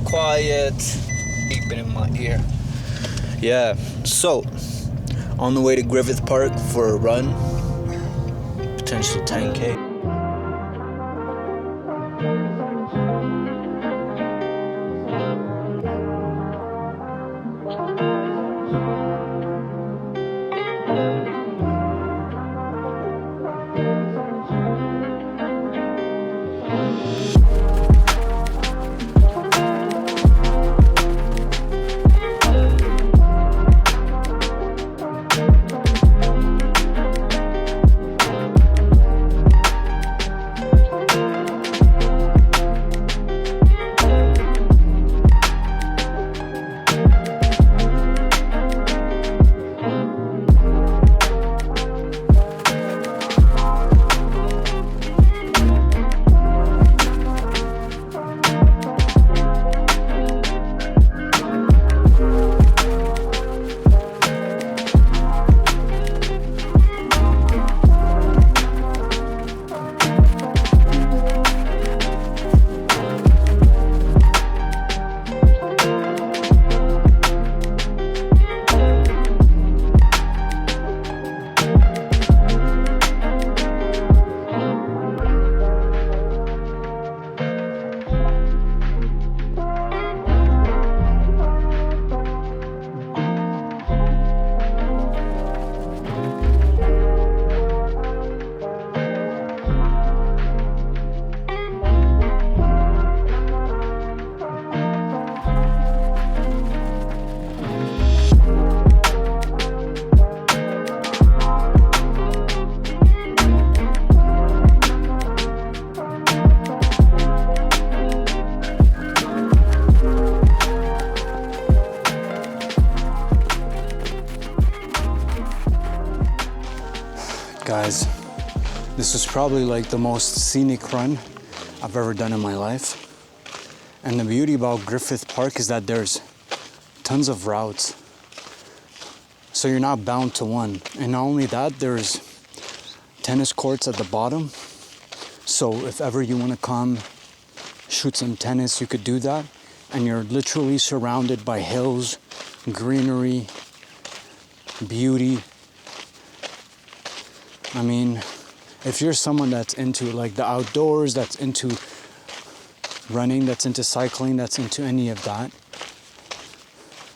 quiet, beeping in my ear. Yeah, so on the way to Griffith Park for a run, potential 10K. Guys, this is probably like the most scenic run I've ever done in my life. And the beauty about Griffith Park is that there's tons of routes. So you're not bound to one. And not only that, there's tennis courts at the bottom. So if ever you want to come shoot some tennis, you could do that. And you're literally surrounded by hills, greenery, beauty. I mean, if you're someone that's into like the outdoors, that's into running, that's into cycling, that's into any of that,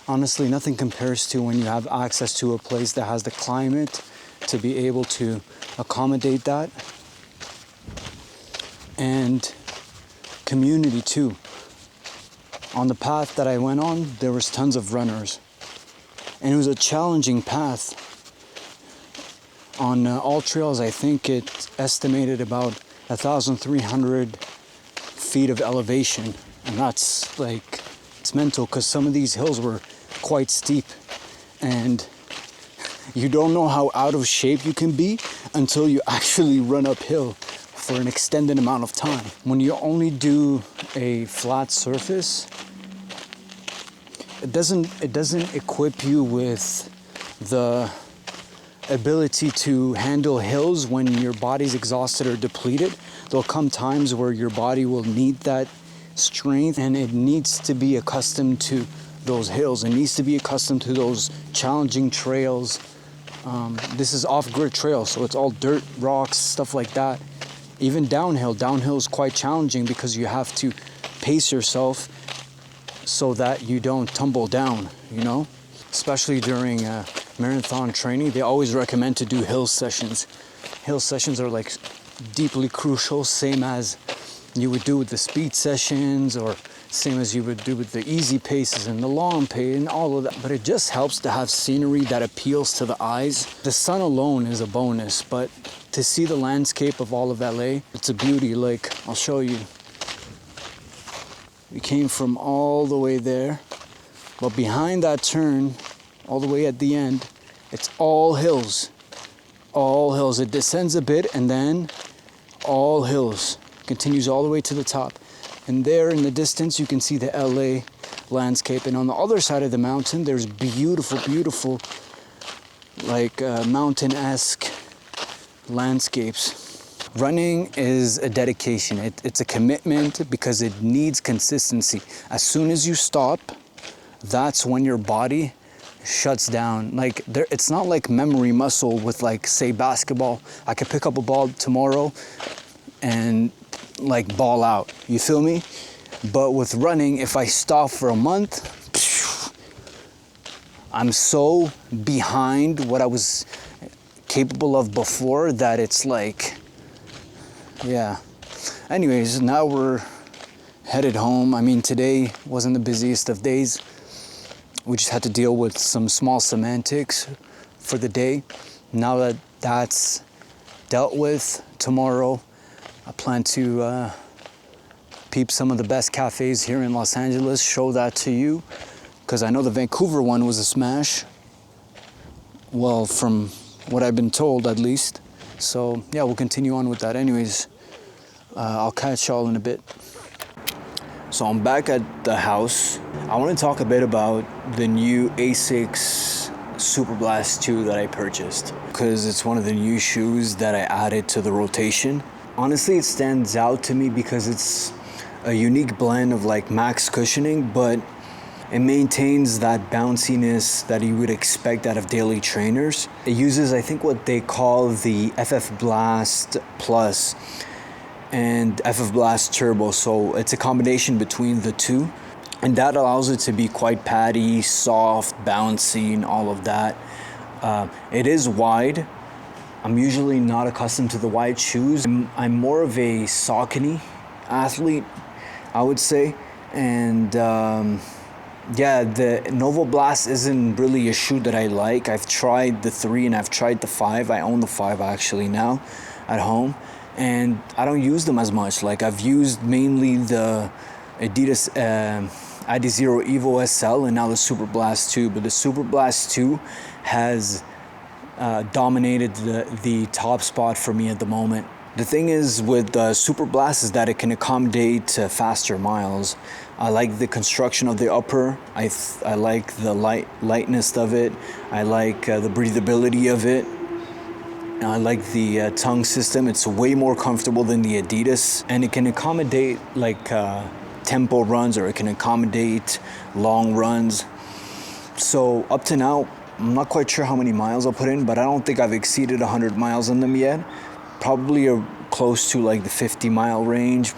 honestly, nothing compares to when you have access to a place that has the climate to be able to accommodate that. And community too. On the path that I went on, there was tons of runners. And it was a challenging path. On all trails, I think it's estimated about 1,300 feet of elevation. And that's like, it's mental because some of these hills were quite steep. And you don't know how out of shape you can be until you actually run uphill for an extended amount of time. When you only do a flat surface, it doesn't equip you with the ability to handle hills when your body's exhausted or depleted. There'll come times where your body will need that strength, and it needs to be accustomed to those hills. It needs to be accustomed to those challenging trails. This is off-grid trail, so it's all dirt, rocks, stuff like that. Even downhill is quite challenging because you have to pace yourself so that you don't tumble down, you know? Especially during marathon training, they always recommend to do hill sessions. Hill sessions are like deeply crucial, same as you would do with the speed sessions, or same as you would do with the easy paces and the long pace and all of that. But it just helps to have scenery that appeals to the eyes. The sun alone is a bonus, but to see the landscape of all of LA, it's a beauty. Like, I'll show you. We came from all the way there, but behind that turn, all the way at the end, it's all hills. All hills. It descends a bit and then all hills. Continues all the way to the top. And there in the distance, you can see the LA landscape. And on the other side of the mountain, there's beautiful, beautiful, like mountain-esque landscapes. Running is a dedication. It's a commitment because it needs consistency. As soon as you stop, that's when your body shuts down. Like it's not like memory muscle with like, say, basketball. I could pick up a ball tomorrow and like ball out. You feel me? But with running, if I stop for a month, I'm so behind what I was capable of before that it's like, yeah. Anyways, now we're headed home. I mean, today wasn't the busiest of days. We just had to deal with some small semantics for the day. Now that that's dealt with, tomorrow I plan to peep some of the best cafes here in Los Angeles, show that to you, because I know the Vancouver one was a smash. Well, from what I've been told at least. So yeah, we'll continue on with that. Anyways, I'll catch y'all in a bit. So I'm back at the house. I want to talk a bit about the new Asics Superblast 2 that I purchased, because it's one of the new shoes that I added to the rotation. Honestly, it stands out to me because it's a unique blend of like max cushioning, but it maintains that bounciness that you would expect out of daily trainers. It uses, I think, what they call the FF Blast Plus and FF Blast Turbo, so it's a combination between the two, and that allows it to be quite paddy, soft, bouncy, and all of that. It is wide. I'm usually not accustomed to the wide shoes. I'm more of a Saucony athlete, I would say, and yeah, the Novo Blast isn't really a shoe that I like. I've tried the 3 and I've tried the 5. I own the 5 actually now at home, and I don't use them as much. Like, I've used mainly the Adidas Adizero Evo SL and now the Superblast 2, but the Superblast 2 has dominated the top spot for me at the moment. The thing is with the Superblast is that it can accommodate faster miles. I like the construction of the upper. I like the lightness of it. I like the breathability of it. I like the tongue system. It's way more comfortable than the Adidas, and it can accommodate like tempo runs, or it can accommodate long runs. So up to now, I'm not quite sure how many miles I'll put in, but I don't think I've exceeded 100 miles on them yet. Probably close to like the 50-mile range,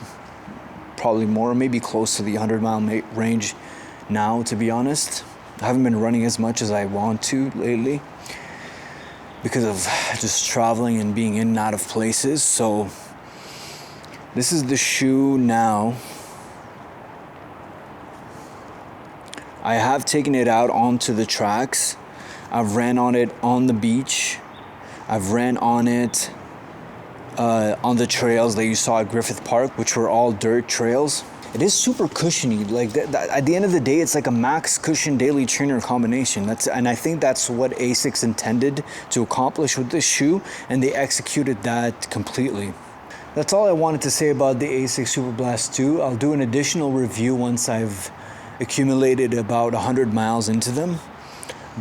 probably more, maybe close to the 100-mile range now, to be honest. I haven't been running as much as I want to lately because of just traveling and being in and out of places. So this is the shoe now. I have taken it out onto the tracks. I've ran on it on the beach. I've ran on it on the trails that you saw at Griffith Park, which were all dirt trails. It is super cushiony. Like at the end of the day, it's like a max cushion daily trainer combination. And I think that's what Asics intended to accomplish with this shoe, and they executed that completely. That's all I wanted to say about the Asics Superblast 2. I'll do an additional review once I've accumulated about 100 miles into them.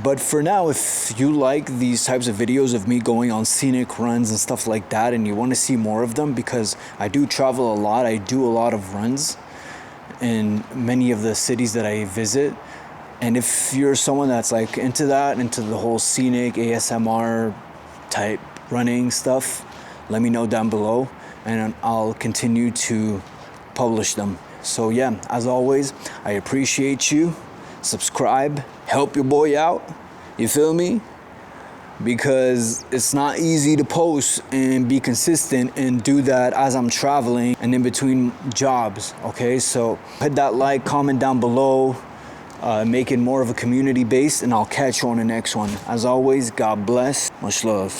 But for now, if you like these types of videos of me going on scenic runs and stuff like that, and you want to see more of them, because I do travel a lot, I do a lot of runs in many of the cities that I visit. And if you're someone that's like into that, into the whole scenic ASMR type running stuff, let me know down below and I'll continue to publish them. So yeah, as always, I appreciate you. Subscribe, help your boy out, you feel me? Because it's not easy to post and be consistent and do that as I'm traveling and in between jobs, okay? So hit that like, comment down below, make it more of a community base, and I'll catch you on the next one. As always, God bless, much love.